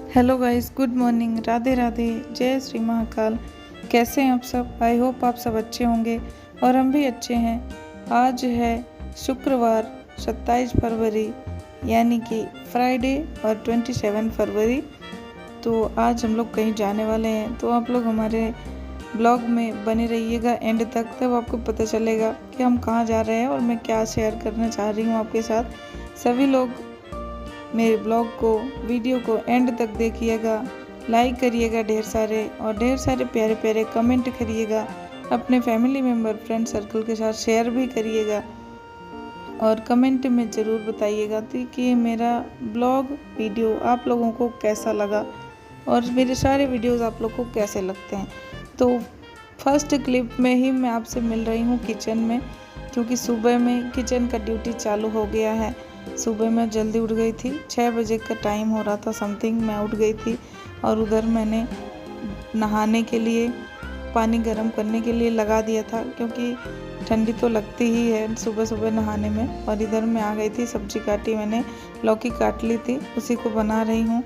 Hello guys, good morning, Radhe Radhe, जय श्री महाकाल। कैसे हैं आप सब? आई होप आप सब अच्छे होंगे और हम भी अच्छे हैं। आज है शुक्रवार 27 फरवरी यानी कि फ्राइडे और 27 फरवरी। तो आज हम लोग कहीं जाने वाले हैं, तो आप लोग हमारे ब्लॉग में बने रहिएगा एंड तक, तब आपको पता चलेगा कि हम कहाँ जा रहे हैं और मैं क्या शेयर करना चाह रही हूँ आपके साथ। सभी लोग मेरे ब्लॉग को, वीडियो को एंड तक देखिएगा, लाइक करिएगा ढेर सारे प्यारे प्यारे कमेंट करिएगा, अपने फैमिली मेम्बर फ्रेंड सर्कल के साथ शेयर भी करिएगा और कमेंट में ज़रूर बताइएगा कि मेरा ब्लॉग वीडियो आप लोगों को कैसा लगा और मेरे सारे वीडियोस आप लोग को कैसे लगते हैं। तो फर्स्ट क्लिप में ही मैं आपसे मिल रही हूँ किचन में, क्योंकि सुबह में किचन का ड्यूटी चालू हो गया है। सुबह मैं जल्दी उठ गई थी, 6 बजे का टाइम हो रहा था समथिंग, मैं उठ गई थी और उधर मैंने नहाने के लिए पानी गर्म करने के लिए लगा दिया था, क्योंकि ठंडी तो लगती ही है सुबह सुबह नहाने में। और इधर मैं आ गई थी, सब्जी काटी मैंने, लौकी काट ली थी, उसी को बना रही हूँ,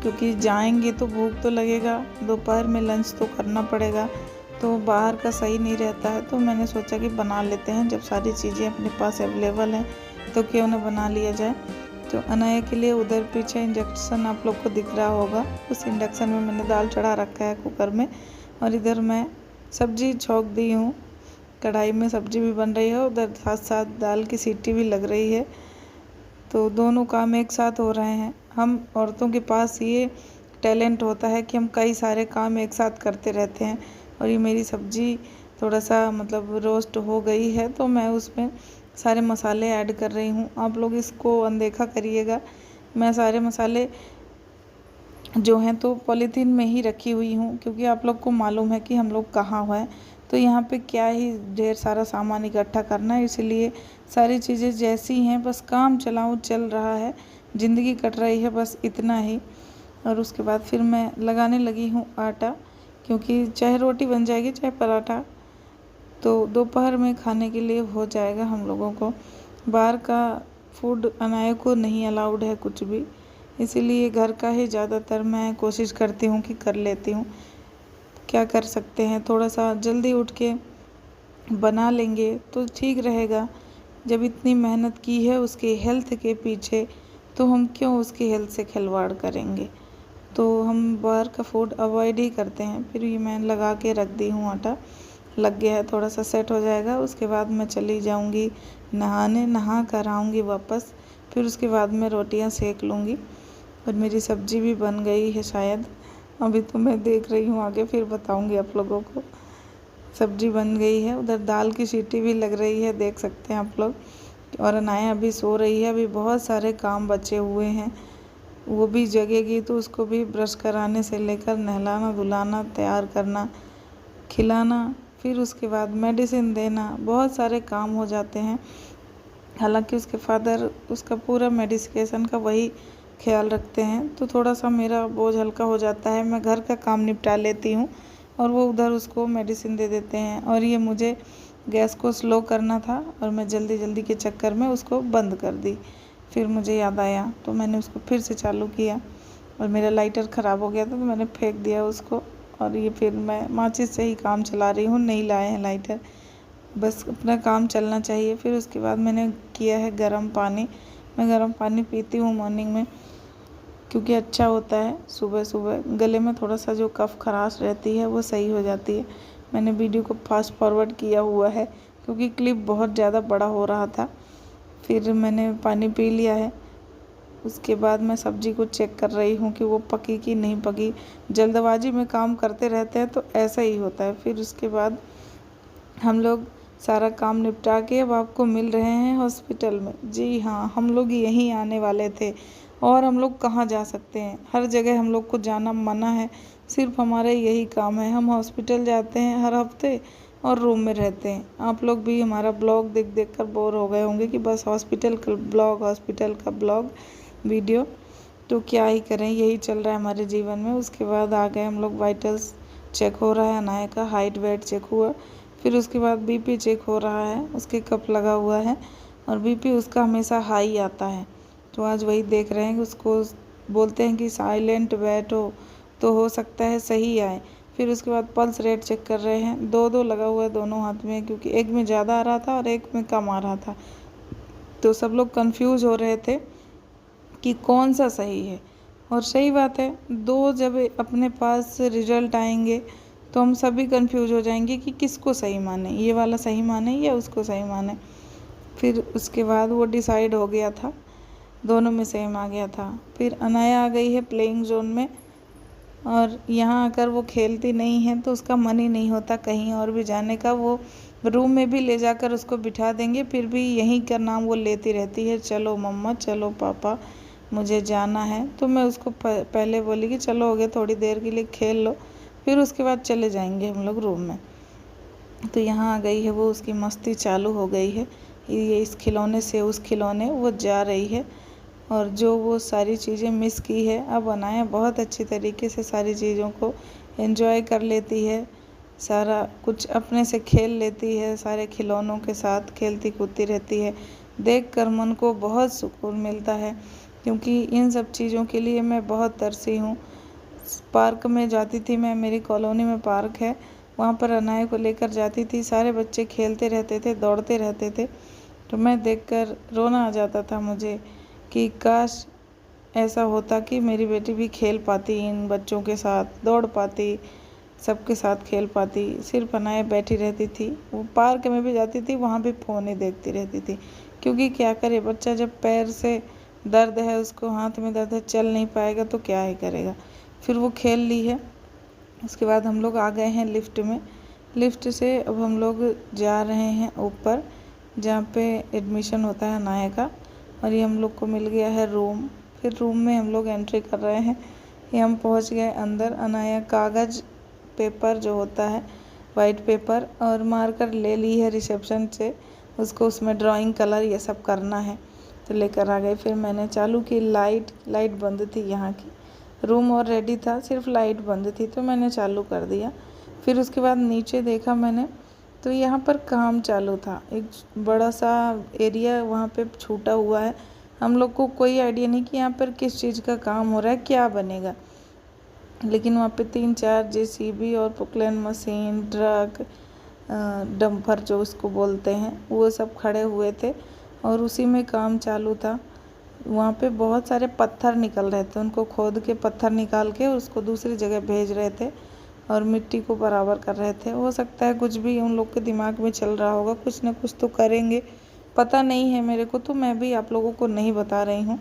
क्योंकि जाएंगे तो भूख तो लगेगा, दोपहर में लंच तो करना पड़ेगा, तो बाहर का सही नहीं रहता है। तो मैंने सोचा कि बना लेते हैं, जब सारी चीज़ें अपने पास अवेलेबल हैं तो क्यों ना बना लिया जाए। तो अनाया के लिए उधर पीछे इंडक्शन आप लोग को दिख रहा होगा, उस इंडक्शन में मैंने दाल चढ़ा रखा है कुकर में, और इधर मैं सब्जी छोंक दी हूँ, कढ़ाई में सब्जी भी बन रही है, उधर साथ साथ दाल की सीटी भी लग रही है। तो दोनों काम एक साथ हो रहे हैं। हम औरतों के पास ये टैलेंट होता है कि हम कई सारे काम एक साथ करते रहते हैं। और ये मेरी सब्जी थोड़ा सा मतलब रोस्ट हो गई है, तो मैं उसमें सारे मसाले ऐड कर रही हूँ। आप लोग इसको अनदेखा करिएगा, मैं सारे मसाले जो हैं तो पॉलीथीन में ही रखी हुई हूँ, क्योंकि आप लोग को मालूम है कि हम लोग कहाँ हैं, तो यहाँ पे क्या ही ढेर सारा सामान इकट्ठा करना है, इसलिए सारी चीज़ें जैसी हैं बस काम चलाऊँ चल रहा है, ज़िंदगी कट रही है, बस इतना ही। और उसके बाद फिर मैं लगाने लगी हूँ आटा, क्योंकि चाहे रोटी बन जाएगी चाहे पराठा, तो दोपहर में खाने के लिए हो जाएगा हम लोगों को। बाहर का फूड अनाया को नहीं अलाउड है कुछ भी, इसीलिए घर का ही ज़्यादातर मैं कोशिश करती हूँ कि कर लेती हूँ। क्या कर सकते हैं, थोड़ा सा जल्दी उठ के बना लेंगे तो ठीक रहेगा। जब इतनी मेहनत की है उसके हेल्थ के पीछे, तो हम क्यों उसकी हेल्थ से खिलवाड़ करेंगे। तो हम बाहर का फूड अवॉइड ही करते हैं। फिर ये मैं लगा के रख दी हूँ, आटा लग गया है, थोड़ा सा सेट हो जाएगा, उसके बाद मैं चली जाऊँगी नहाने, नहा कर आऊँगी वापस, फिर उसके बाद मैं रोटियां सेक लूँगी। और मेरी सब्ज़ी भी बन गई है शायद, अभी तो मैं देख रही हूँ, आगे फिर बताऊँगी आप लोगों को। सब्ज़ी बन गई है, उधर दाल की सीटी भी लग रही है, देख सकते हैं आप लोग। और अनाया अभी सो रही है, अभी बहुत सारे काम बचे हुए हैं, वो भी जगेगी तो उसको भी ब्रश कराने से लेकर नहलाना धुलाना, तैयार करना, खिलाना, फिर उसके बाद मेडिसिन देना, बहुत सारे काम हो जाते हैं। हालांकि उसके फादर उसका पूरा मेडिकेशन का वही ख्याल रखते हैं, तो थोड़ा सा मेरा बोझ हल्का हो जाता है, मैं घर का काम निपटा लेती हूँ और वो उधर उसको मेडिसिन दे देते हैं। और ये मुझे गैस को स्लो करना था और मैं जल्दी जल्दी के चक्कर में उसको बंद कर दी, फिर मुझे याद आया तो मैंने उसको फिर से चालू किया, और मेरा लाइटर ख़राब हो गया था तो मैंने फेंक दिया उसको। और ये फिर मैं माचिस से ही काम चला रही हूँ, नहीं लाए हैं लाइटर, बस अपना काम चलना चाहिए। फिर उसके बाद मैंने किया है गर्म पानी, मैं गर्म पानी पीती हूँ मॉर्निंग में, क्योंकि अच्छा होता है सुबह सुबह, गले में थोड़ा सा जो कफ खराश रहती है वो सही हो जाती है। मैंने वीडियो को फास्ट फॉरवर्ड किया हुआ है, क्योंकि क्लिप बहुत ज़्यादा बड़ा हो रहा था। फिर मैंने पानी पी लिया है, उसके बाद मैं सब्ज़ी को चेक कर रही हूँ कि वो पकी कि नहीं पकी। जल्दबाजी में काम करते रहते हैं तो ऐसा ही होता है। फिर उसके बाद हम लोग सारा काम निपटा के अब आपको मिल रहे हैं हॉस्पिटल में। जी हाँ, हम लोग यहीं आने वाले थे, और हम लोग कहाँ जा सकते हैं, हर जगह हम लोग को जाना मना है, सिर्फ हमारा यही काम है। हम हॉस्पिटल जाते हैं हर हफ्ते, और रूम में रहते हैं। आप लोग भी हमारा ब्लॉग देख देख कर बोर हो गए होंगे कि बस हॉस्पिटल का ब्लॉग वीडियो। तो क्या ही करें, यही चल रहा है हमारे जीवन में। उसके बाद आ गए हम लोग, वाइटल्स चेक हो रहा है अनाया का, हाइट वेट चेक हुआ। फिर उसके बाद बीपी चेक हो रहा है, उसके कप लगा हुआ है और बीपी उसका हमेशा हाई आता है। तो आज वही देख रहे हैं कि उसको बोलते हैं कि साइलेंट बैठो तो हो सकता है सही आए। फिर उसके बाद पल्स रेट चेक कर रहे हैं, 2-2 लगा हुआ है दोनों हाथ में, क्योंकि एक में ज़्यादा आ रहा था और एक में कम आ रहा था। तो सब लोग कंफ्यूज हो रहे थे कि कौन सा सही है। और सही बात है, 2 जब अपने पास रिजल्ट आएंगे तो हम सभी कंफ्यूज हो जाएंगे कि किसको सही माने, ये वाला सही माने या उसको सही माने। फिर उसके बाद वो डिसाइड हो गया था, दोनों में सेम आ गया था। फिर अनाया आ गई है प्लेइंग जोन में, और यहाँ आकर वो खेलती नहीं है तो उसका मन ही नहीं होता कहीं और भी जाने का। वो रूम में भी ले जाकर उसको बिठा देंगे, फिर भी यहीं का नाम वो लेती रहती है, चलो मम्मा, चलो पापा, मुझे जाना है। तो मैं उसको पहले बोली कि चलो हो गया, थोड़ी देर के लिए खेल लो, फिर उसके बाद चले जाएंगे हम लोग रूम में। तो यहाँ आ गई है वो, उसकी मस्ती चालू हो गई है। ये इस खिलौने से उस खिलौने वो जा रही है, और जो वो सारी चीज़ें मिस की है अब अनाया बहुत अच्छी तरीके से सारी चीज़ों को एंजॉय कर लेती है, सारा कुछ अपने से खेल लेती है, सारे खिलौनों के साथ खेलती कूदती रहती है। देखकर मन को बहुत सुकून मिलता है, क्योंकि इन सब चीज़ों के लिए मैं बहुत तरसी हूँ। पार्क में जाती थी मैं, मेरी कॉलोनी में पार्क है, वहाँ पर अनाया को लेकर जाती थी। सारे बच्चे खेलते रहते थे, दौड़ते रहते थे, तो मैं देखकर रोना आ जाता था मुझे कि काश ऐसा होता कि मेरी बेटी भी खेल पाती, इन बच्चों के साथ दौड़ पाती, सबके साथ खेल पाती। सिर्फ अनाया बैठी रहती थी। वो पार्क में भी जाती थी, वहाँ भी फ़ोन ही देखती रहती थी, क्योंकि क्या करे बच्चा, जब पैर से दर्द है, उसको हाथ में दर्द है, चल नहीं पाएगा तो क्या ही करेगा। फिर वो खेल ली है। उसके बाद हम लोग आ गए हैं लिफ्ट में। लिफ्ट से अब हम लोग जा रहे हैं ऊपर, जहाँ पे एडमिशन होता है अनाया का, और ये हम लोग को मिल गया है रूम। फिर रूम में हम लोग एंट्री कर रहे हैं। ये हम पहुँच गए अंदर। अनाया कागज़ पेपर जो होता है, वाइट पेपर और मार्कर ले ली है रिसेप्शन से, उसको उसमें ड्राइंग कलर ये सब करना है, तो लेकर आ गए। फिर मैंने चालू की, लाइट बंद थी यहाँ की, रूम और रेडी था, सिर्फ लाइट बंद थी, तो मैंने चालू कर दिया। फिर उसके बाद नीचे देखा मैंने, तो यहाँ पर काम चालू था। एक बड़ा सा एरिया वहाँ पे छूटा हुआ है। हम लोग को कोई आइडिया नहीं कि यहाँ पर किस चीज़ का काम हो रहा है, क्या बनेगा, लेकिन वहाँ पे 3-4 जेसीबी और पोकलैन मशीन, ट्रक, डंपर जो उसको बोलते हैं, वो सब खड़े हुए थे और उसी में काम चालू था। वहाँ पे बहुत सारे पत्थर निकल रहे थे, उनको खोद के पत्थर निकाल के उसको दूसरी जगह भेज रहे थे और मिट्टी को बराबर कर रहे थे। हो सकता है कुछ भी उन लोग के दिमाग में चल रहा होगा, कुछ ना कुछ तो करेंगे, पता नहीं है मेरे को, तो मैं भी आप लोगों को नहीं बता रही हूँ।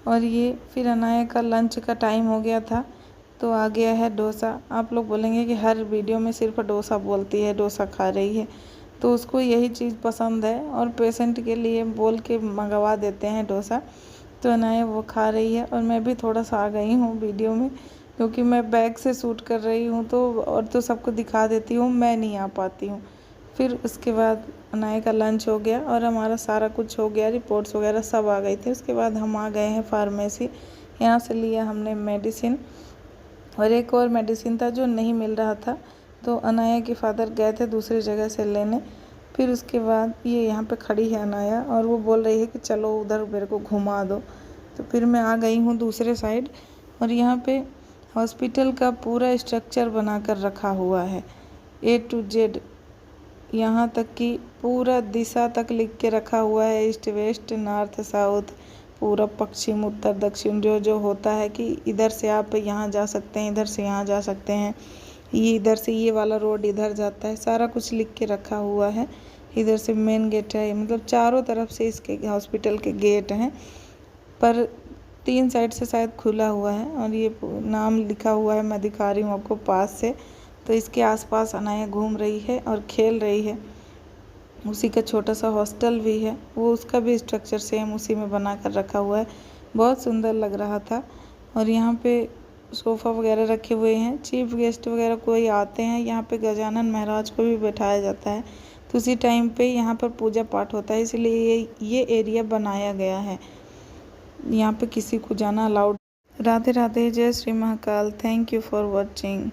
और ये फिर अनाया का लंच का टाइम हो गया था, तो आ गया है डोसा। आप लोग बोलेंगे कि हर वीडियो में सिर्फ डोसा बोलती है, डोसा खा रही है, तो उसको यही चीज़ पसंद है और पेशेंट के लिए बोल के मंगवा देते हैं डोसा। तो अनाया वो खा रही है और मैं भी थोड़ा सा आ गई हूँ वीडियो में, क्योंकि मैं बैग से शूट कर रही हूँ, तो और तो सबको दिखा देती हूँ, मैं नहीं आ पाती हूँ। फिर उसके बाद अनाया का लंच हो गया और हमारा सारा कुछ हो गया, रिपोर्ट्स वगैरह सब आ गई थी। उसके बाद हम आ गए हैं फार्मेसी। यहाँ से लिया हमने मेडिसिन, और एक और मेडिसिन था जो नहीं मिल रहा था, तो अनाया के फादर गए थे दूसरी जगह से लेने। फिर उसके बाद ये यहाँ पे खड़ी है अनाया और वो बोल रही है कि चलो उधर मेरे को घुमा दो, तो फिर मैं आ गई हूँ दूसरे साइड। और यहाँ पे हॉस्पिटल का पूरा स्ट्रक्चर बना कर रखा हुआ है, A to Z, यहाँ तक कि पूरा दिशा तक लिख के रखा हुआ है, ईस्ट वेस्ट नॉर्थ साउथ, पूरा पश्चिम उत्तर दक्षिण, जो जो होता है कि इधर से आप यहाँ जा सकते हैं, इधर से यहाँ जा सकते हैं, ये इधर से ये वाला रोड इधर जाता है, सारा कुछ लिख के रखा हुआ है। इधर से मेन गेट है, मतलब चारों तरफ से इसके हॉस्पिटल के गेट हैं, पर 3 साइड से शायद खुला हुआ है। और ये नाम लिखा हुआ है, मैं दिखा रही हूँ आपको पास से। तो इसके आसपास अनाया घूम रही है और खेल रही है। उसी का छोटा सा हॉस्टल भी है, वो उसका भी स्ट्रक्चर सेम उसी में बना कर रखा हुआ है, बहुत सुंदर लग रहा था। और यहाँ पे सोफ़ा वगैरह रखे हुए हैं। चीफ गेस्ट वगैरह कोई आते हैं यहाँ पे गजानन महाराज को भी बैठाया जाता है, तो उसी टाइम पे यहाँ पर पूजा पाठ होता है, इसलिए ये एरिया बनाया गया है। यहाँ पे किसी को जाना अलाउड। राधे राधे, जय Shri Mahakal. Thank you for watching.